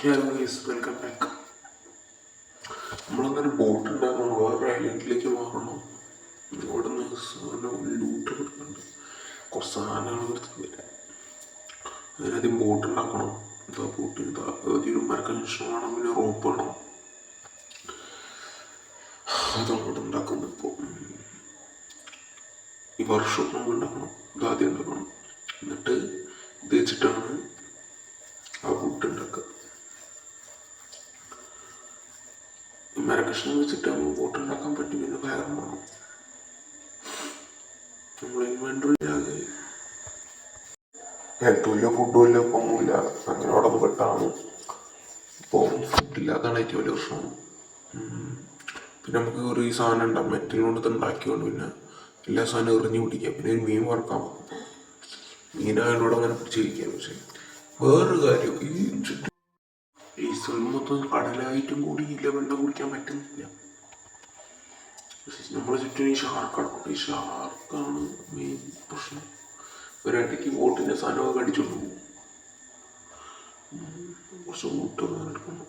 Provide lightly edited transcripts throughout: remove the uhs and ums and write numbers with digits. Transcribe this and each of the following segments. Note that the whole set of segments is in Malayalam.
Hello guys, welcome back. നമ്മളങ്ങനെ ബോട്ട് ഉണ്ടാക്കണം, വേറെ ഐലൻഡിലേക്ക് മാറണം. ഇവിടെ നിന്ന് സാധനം ലൂട്ട് എടുക്കുന്നുണ്ട്, കുറച്ച് സാധനങ്ങൾ എടുത്തിട്ടില്ല. അതിനാദ്യം ബോട്ട് ഉണ്ടാക്കണം. എന്താ ബോട്ട്, എന്താ ഒരു മരക്കൻഷൻ വേണം, പിന്നെ റോപ്പ് വേണം. അതങ്ങോട്ട് ഉണ്ടാക്കുന്നത് ഇപ്പോൾ ഈ വർഷം നമ്മൾ ഉണ്ടാക്കണം. ഇതാദ്യം ഉണ്ടാക്കണം, എന്നിട്ട് ഇത് വെച്ചിട്ടാണ് ആ ബോട്ട് ഉണ്ടാക്കുക. മരക്കഷ്ണം വെച്ചിട്ടാകുമ്പോൾ ബോട്ട് ഉണ്ടാക്കാൻ പറ്റും. പിന്നെ ഫയർ വേണം. നമ്മൾ ഇൻവെൻട്രിയിലാകെ ഏറ്റവും ഫുഡുമില്ല, ഒന്നുമില്ല. അങ്ങനെ അവിടെ നിന്ന് പെട്ടാണ്. ഇപ്പോൾ ഫുഡില്ല, അതാണ് ഏറ്റവും വലിയ പ്രശ്നം. പിന്നെ നമുക്ക് ഒരു സാധനം ഉണ്ടാകും, മെറ്റൽ കൊണ്ട് ഉണ്ടാക്കിക്കൊണ്ട് പിന്നെ എല്ലാ സാധനവും എറിഞ്ഞു പിടിക്കാം. പിന്നെ ഒരു മീൻ വറക്കാൻ പോകും, മീനായതോടെ അങ്ങനെ പിടിച്ചിരിക്കാം. പക്ഷെ വേറൊരു കാര്യം, ഈ സ്ഥലം മൊത്തം കടലായിട്ടും കൂടി ഇല്ല, വെള്ളം കുടിക്കാൻ പറ്റുന്നില്ല. നമ്മളെ ചുറ്റും ഈ ഷാർക്കാണ്. ഈ ഷാർക്കാണ് മെയിൻ പ്രശ്നം. ഒരിടയ്ക്ക് ബോട്ടിൻ്റെ സാധനമൊക്കെ അടിച്ചോണ്ട് പോകും. കുറച്ച് കൂട്ടൊക്കെ എടുക്കണം.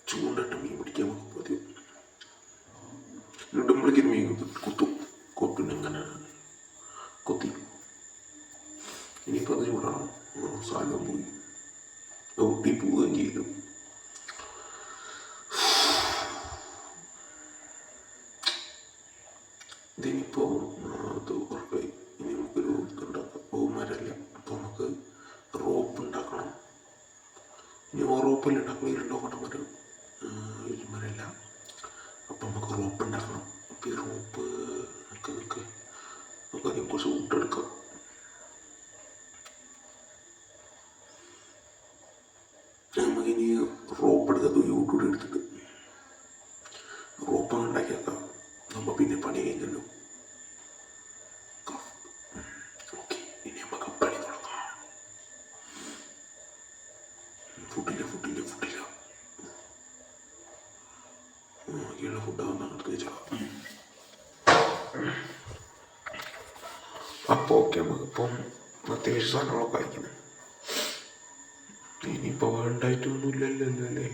ചൂണ്ടിട്ട് മീൻ പിടിക്കാൻ നമുക്ക് പതിവ്. ഇടുമ്പോഴേക്കും മീൻ കൊത്തും എങ്ങനെ കൊത്തി. ഇനിയിപ്പോൾ അത് ചൂടാണ്. സാധനം പോയി ഊട്ടി പോവുകയും ചെയ്തു. ഇതിനിപ്പോൾ അത് ഉറപ്പായി. ഇനി നമുക്കൊരു ഇതുണ്ടാക്കാം. മരമില്ല, അപ്പോൾ നമുക്ക് റോപ്പ് ഉണ്ടാക്കണം. ഇനി റോപ്പല്ല ഉണ്ടാക്കണം, രണ്ടോ കൊണ്ടമരം മരമില്ല. അപ്പം നമുക്ക് റോപ്പ് ഉണ്ടാക്കണം. അപ്പം ഈ റോപ്പ് നമുക്ക് ആദ്യം കുറച്ച് ഊട്ടെടുക്കാം. നമുക്കിനി റോപ്പ് എടുക്കാത്ത യൂട്യൂബ് എടുത്തിട്ട് റോപ്പ് ഉണ്ടാക്കിയേക്കാം. നമ്മൾ പിന്നെ പണി കഴിഞ്ഞല്ലോ. ഓക്കെ, ഇനി നമുക്ക് പണി തുടങ്ങാം. ഫുഡില്ല ബാക്കിയുള്ള ഫുഡാകുന്ന എടുത്ത് വെച്ചാൽ. അപ്പോൾ ഓക്കെ, നമുക്കിപ്പം അത്യാവശ്യം സാധനങ്ങളൊക്കെ കഴിക്കണം. ഇനിയിപ്പോൾ വേണ്ടായിട്ടൊന്നുമില്ലല്ലോ അല്ലേ?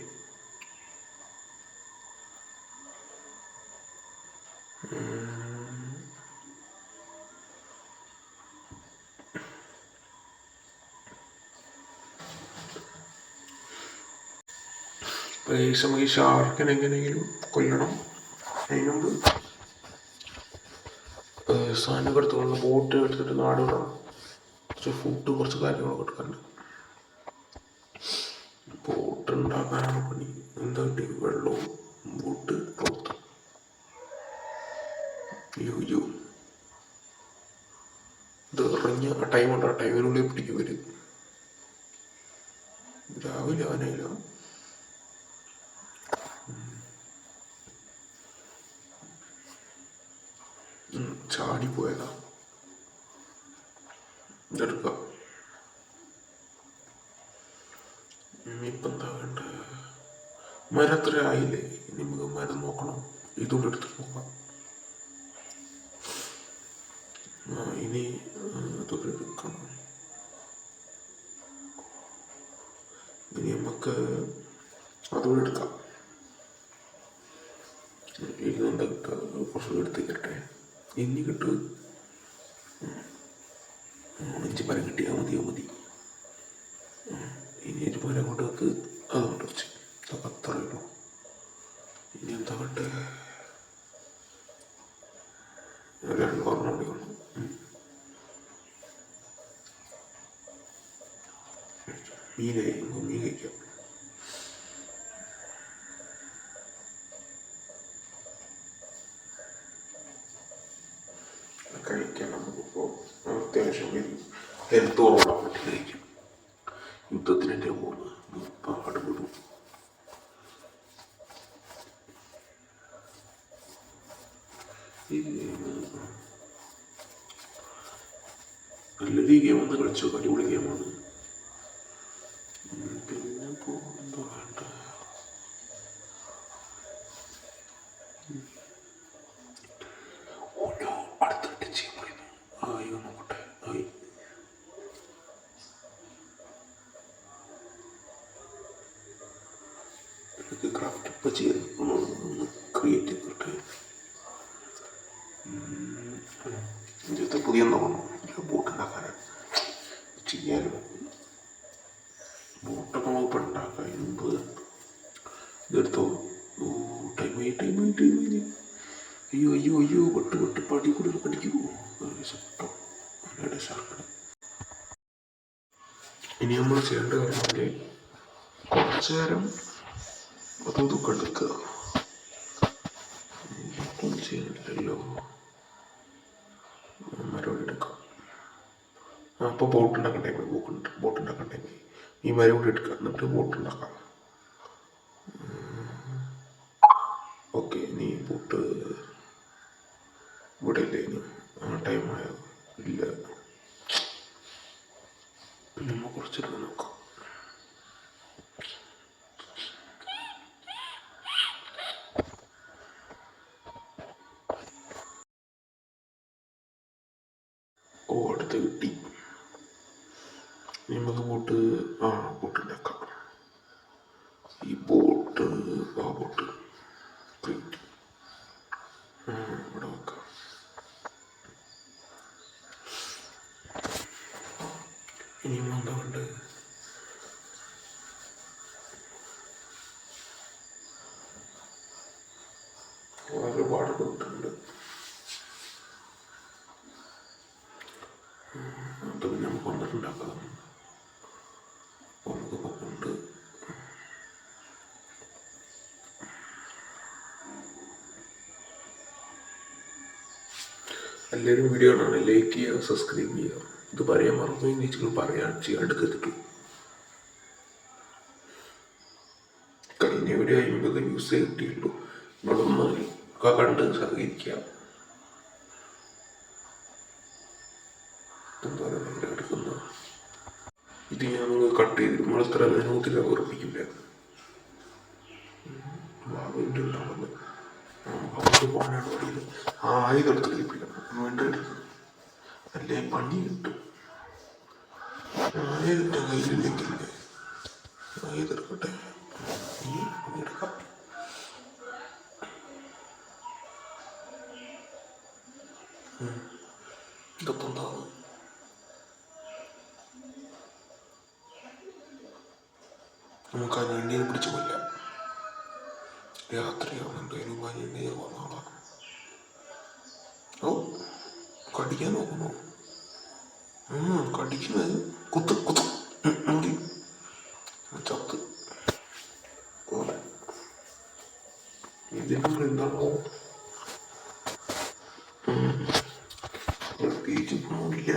നമുക്ക് ഈ ഷാർക്കിനെ എങ്ങനെയെങ്കിലും കൊല്ലണം. അതിനുമുമ്പ് സാധനമൊക്കെ എടുത്തുകൊണ്ട് ബോട്ട് എടുത്തിട്ട് നാട് വിടണം. കുറച്ച് ഫുഡ്, കുറച്ച് കാര്യങ്ങളൊക്കെ എടുക്കാനുണ്ട്. ബോട്ട് ഉണ്ടാക്കാനാണ് പണി. എന്താ കിട്ടി? വെള്ളവും ബോട്ട് ക്ലോത്ത്. യോ ഇത് ഇറങ്ങിയ ആ ടൈമുണ്ട്, ആ ടൈമിനുള്ളിൽ പിടിക്കും വരും. രാവിലെ ആനയില്ല. ചാടിപ്പോയതാ. ഇതെടുക്കാം. ഇപ്പം എന്താ വേണ്ട? മരത്ര ആയില്ലേ? ഇനി നമുക്ക് മരം നോക്കണം. ഇതുകൊണ്ട് എടുത്തിട്ട് നോക്കാം. ഇനി അതൊക്കെ എടുക്കണം. ഇനി നമുക്ക് അതുകൂടെ എടുക്കാം. ഇതെന്താ കിട്ടുക? കുറച്ച് എടുത്ത് കിട്ടെ. ഇനി കിട്ടും 5 മരം കിട്ടിയാൽ മതി. ഇനി ഒരു മരം കൊണ്ട് വെക്ക്. അതുകൊണ്ട് വെച്ച് അത്രയുള്ളൂ. ഇനി എന്താ വേണ്ട? 2 ഓർമ്മ കൂടി വേണം. മീൻ കഴിക്കാം. നമുക്കിപ്പോൾ അത്യാവശ്യം ഹെൽത്ത് കുറവുള്ള പറ്റി കഴിക്കും. യുദ്ധത്തിനെൻ്റെ പോകുന്നത് പാടുപെടും. നല്ലൊരു ഗെയിം ഒന്ന് കളിച്ചു, അടിപൊളി ഗെയിമാണ്. പിന്നെ ഇപ്പോൾ എന്താ വേണ്ട? അടുത്തിട്ട് ചെയ്യുമ്പോൾ നോക്കട്ടെ. ക്രാഫ്റ്റ് ഇപ്പോൾ ചെയ്ത് ഒന്ന് ക്രിയേറ്റ് ചെയ്തിട്ട് ജീവിതത്തിൽ പുതിയ തോന്നുന്നു ബോട്ട് ഉണ്ടാക്കാനാണ് ചെയ്യാനും ബോട്ടൊക്കെ നമുക്ക് ഉണ്ടാക്കാം മുമ്പ് ഇതെടുത്തോ. ടൈമായി അയ്യോ അയ്യോ അയ്യോ വെട്ട് പടി കൂടുതൽ പഠിക്കൂ കേട്ടോ അങ്ങനെ ശർക്കര. ഇനി നമ്മൾ ചെയ്യേണ്ട കാര്യം കുറച്ചു നേരം അതും എടുക്കുക. ഒന്നും ചെയ്യാനില്ലല്ലോ, മരം എടുക്കാം. അപ്പോൾ ബോട്ട് ഉണ്ടാക്കാൻ ടൈം ബോട്ട് ഉണ്ടാക്കാൻ ടൈം ഈ മരം കൂടി എടുക്കുക, എന്നിട്ട് ബോട്ട് ഉണ്ടാക്കാം. ഓക്കെ, നീ ബോട്ട് ഇവിടെ ഇല്ലേ? ഇനി ആ ടൈമായോ? ഇല്ല, പിന്നെ നമ്മൾ കുറച്ചെടുത്ത് നോക്കാം. ഓ, അടുത്ത് കിട്ടി. നമുക്ക് ബോട്ട് ഉണ്ടാക്കാം. ഈ ബോട്ട് ക്രിയേറ്റ് ഇവിടെ വെക്കാം. ഇനി എന്താ വേണ്ടത്? ഒരുപാട് ബോട്ടുണ്ട്. അത് പിന്നെ നമുക്ക് വന്നിട്ടുണ്ടാക്കാം. അപ്പോൾ നമുക്കിപ്പോൾ കൊണ്ട് എല്ലാവരും വീഡിയോ കാണാൻ ലൈക്ക് ചെയ്യുക, സബ്സ്ക്രൈബ് ചെയ്യുക. ഇത് പറയാൻ മറന്നു നിങ്ങൾ പറയാൻ ചെയ്യാണ്ടെടുത്തിട്ടു. കഴിഞ്ഞ വീഡിയോ 50 വ്യൂസേ കിട്ടിയുള്ളൂ. നിങ്ങളൊന്ന് കണ്ട് സഹകരിക്കുക. എന്താ പറയുക എടുക്കുന്നത്, ഇത് ഞാൻ കട്ട് ചെയ്ത് നമ്മളിത്ര നോക്കില്ല ഉറപ്പിക്കില്ല. ഭാവിൻ്റെ ഉണ്ടാവുന്നത് നമുക്ക് പോകാനാണ് വഴിയിൽ ആയുധെടുത്ത് കളിപ്പിക്കണം. വേണ്ട അടിക്കും, അല്ലേ പണി കിട്ടും. ആയുധത്തെ കയ്യിലില്ലെങ്കിൽ ആയുധെടുക്കട്ടെ, ഈ പണിയെടുക്കാം. ഇതൊക്കെ എന്താവും? നമുക്ക് ആ ഞെണ്ണിനെ പിടിച്ച് കൊല്ലാം. രാത്രിയാവുന്നുണ്ട്, അതിന് ആ ഞെണ്ണിനെ വന്നോളാം. ഓ, കടിക്കാൻ നോക്കുന്നു. കടിക്കുന്നത് കുത്ത് മുടി ചത്ത് പോലെ. ഇതിനുള്ള എന്താണോ പ്രത്യേകിച്ച് ഒന്നുമില്ല.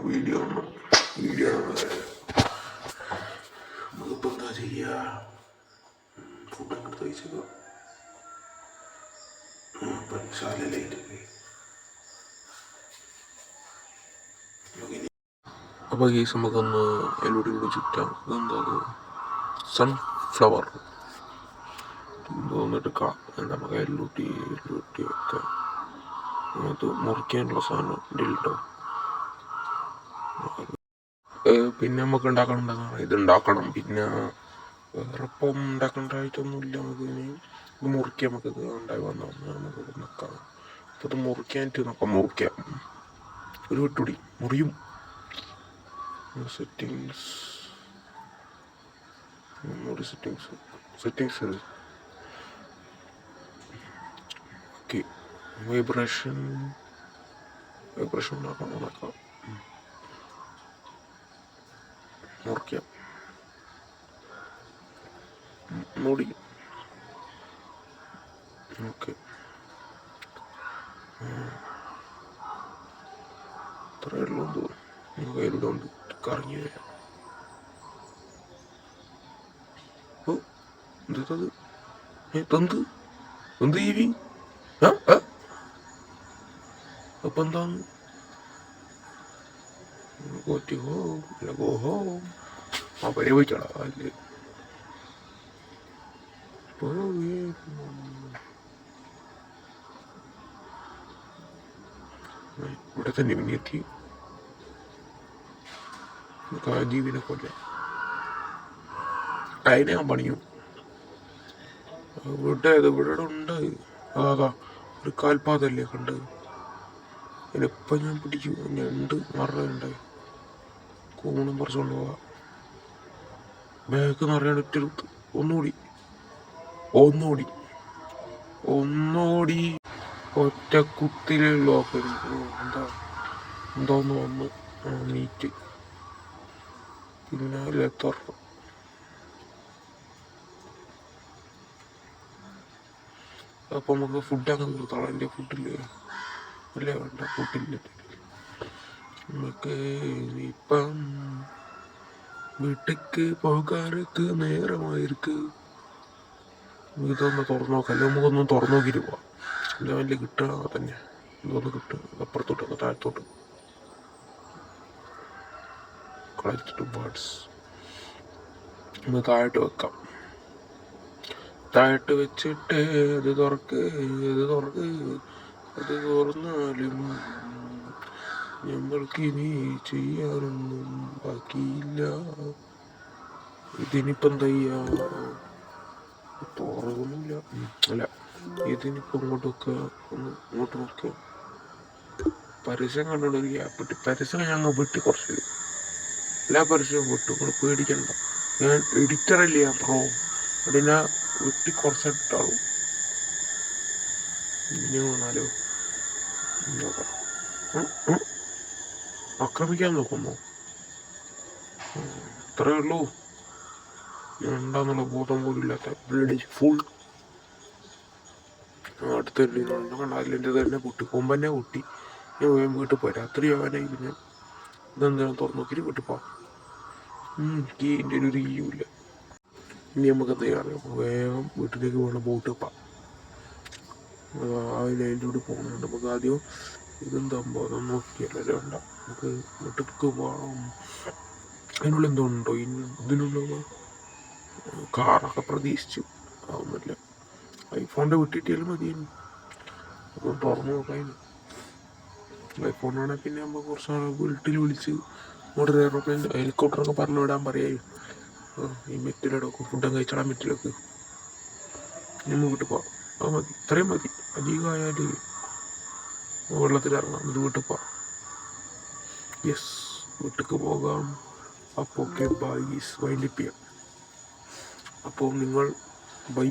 വീഡിയോ നമുക്കിപ്പോൾ എന്താ ചെയ്യുക? ഫുഡ് അങ്ങോട്ട് കഴിച്ചത് പഞ്ചാലയിലേക്ക് പോയി. അപ്പോൾ ഈ നമുക്കൊന്ന് എല്ലോടി കൂടി ചുറ്റാം. ഇതെന്താ സൺഫ്ലവർ എടുക്കാം. നമുക്ക് എല്ലൂട്ടി ഒക്കെ അത് മുറിക്കാനുള്ള സാധനം ഉണ്ടോ. പിന്നെ നമുക്ക് ഇതുണ്ടാക്കണം. പിന്നെ വേറെ ഇപ്പം ഉണ്ടാക്കേണ്ടതായിട്ടൊന്നുമില്ല. നമുക്ക് ഇത് മുറിക്കാം. നമുക്കിത് ഉണ്ടായി വന്നാൽ നമുക്ക് നിൽക്കാം. അപ്പോൾ ഇത് മുറിക്കാനായിട്ട് നോക്കാം. മുറിക്കാം, ഒരു വെട്ടുടി മുറിയും. Settings okay. വൈബ്രേഷൻ ഉണ്ടാക്കാം. മുറിക്കാം, മൂടി. ഓക്കെ, ഇത്രയേ ഉള്ളൂ. നമുക്ക് അതിലൂടെ ഉണ്ട് കറങ്ങി വരാം. ഓ, എന്തത്? എന്ത് ജീവി? അപ്പം എന്താണ്? Go home. അവരെ പോയിക്കടാ അല്ലേ. ഇവിടെ തന്നെ പിന്നെ എത്തി. നമുക്ക് ആ ജീവിനെ കൊല്ലാം. അതിനെ ഞാൻ പണിയും. ഇവിടെ ഉണ്ട്. അതാ ഒരു കാൽപാതല്ലേ കണ്ട്. അതിനിപ്പം ഞാൻ പിടിക്കും. ഞണ്ട് മറയുണ്ട്. കൂണും പറിച്ചുകൊണ്ട് പോവാം. ബാഗ് നിറയാൻ ഒറ്റ ഒന്നുകൂടി ഒറ്റ കുത്തില് ലോക്ക്. എന്തോന്ന് വന്ന് നീറ്റ് പിന്നെ തുറന്നു. അപ്പൊ നമുക്ക് ഫുഡൊക്കെ നിർത്താം. എൻ്റെ ഫുഡില്ലേ അല്ലേ വേണ്ട, ഫുഡില്ല. നമുക്ക് ഇപ്പം വീട്ടിക്ക് പോകാർക്ക് നേരമായിരിക്ക്. ഇതൊന്ന് തുറന്നു നോക്കാം. അല്ലെങ്കിൽ നമുക്കൊന്നും തുറന്നു നോക്കിയിട്ട് പോവാം. എന്താ വലിയ കിട്ടുക തന്നെ. എന്തോന്ന് കിട്ടുക അപ്പുറത്തോട്ട് താഴത്തോട്ട് കളക്ട് ബേർഡ്സ്. ഒന്ന് താഴോട്ട് വെക്കാം. താഴോട്ട് വെച്ചിട്ട് അത് തുറന്നാലും ഞങ്ങൾക്കിനി ചെയ്യാനൊന്നും ബാക്കിയില്ല. ഇതിനിപ്പം എന്താ ചെയ്യാ? തുറക്കുന്നില്ല. അല്ല, ഇതിനിപ്പോൾ ഇങ്ങോട്ട് വെക്കുക. ഒന്ന് ഇങ്ങോട്ട് നോക്കുക. പരസ്യം കണ്ടുകൊണ്ട് ഒരു ഗ്യാപ്പ് ഇട്ട് പരസ്യം ഞങ്ങൾ വിട്ട് കുറച്ച് എല്ലാ പരസ്യവും വിട്ടു. നിങ്ങൾ പേടിക്കണ്ട. ഞാൻ എഡിറ്ററല്ലേ ഞാൻ പ്രോ. അതിനാ വെട്ടി കുറച്ചിട്ടാവും. ഇനി വന്നാലോ നോക്കാം. ആക്രമിക്കാൻ നോക്കുന്നു. ഇത്രയേ ഉള്ളൂ. ഉണ്ടാന്നുള്ള ബോധം പോലും ഇല്ലാത്ത ബ്ലഡി ഫുൾ. അടുത്ത അതിൻ്റെ തന്നെ പൊട്ടി. കൊമ്പന്നെ പൊട്ടി. ഞാൻ വേഗം വീട്ടിൽ പോയി. രാത്രി ആവാനായി. പിന്നെ ഇതെന്താണ് തുറന്നു നോക്കിയിട്ട് വീട്ടിൽ പോവാം. എൻ്റെ ഒരു കീയുമില്ല. ഇനി നമുക്ക് എന്ത് ചെയ്യാം? വേഗം വീട്ടിലേക്ക് പോകണം. ബോട്ട് വെപ്പാം. അതിൻ്റെ കൂടി പോകുന്നുണ്ട്. നമുക്ക് ആദ്യം ഇതെന്താ അതൊന്നും നോക്കിയല്ലോ വേണ്ട. നമുക്ക് വീട്ടിലേക്ക് പോകാം. അതിനുള്ള എന്തോ ഉണ്ടോ ഇതിനുള്ള കാറൊക്കെ പ്രതീക്ഷിച്ചു. അതൊന്നുമില്ല. ഐഫോണിൻ്റെ വിട്ടിട്ടാലും മതിയായിരുന്നു. അതൊന്ന് തുറന്നു നോക്കാൻ. ഐഫോണാണെങ്കിൽ പിന്നെ നമ്മൾ കുറച്ച് നാൾ വീട്ടിൽ വിളിച്ച് മോട്ടർ എയർപ്ലെയിൻ ഹെലികോപ്റ്ററൊക്കെ പറഞ്ഞു വിടാൻ പറയാം. ഈ മെറ്റിലൊക്കെ ഫുഡും കഴിച്ചാൽ മെറ്റിലൊക്കെ നമ്മൾ വീട്ടിൽ പോവാം. അത് മതി. ഇത്രയും മതി. അധികമായാൽ വെള്ളത്തിലിറങ്ങാം. ഇത് വീട്ടിൽ പോവാം. യെസ്, വീട്ടിലേക്ക് പോകാം. അപ്പോൾ ഓക്കെ, ബൈ. വൈൻഡപ്പ് ചെയ്യാം. അപ്പോൾ നിങ്ങൾ ബൈ.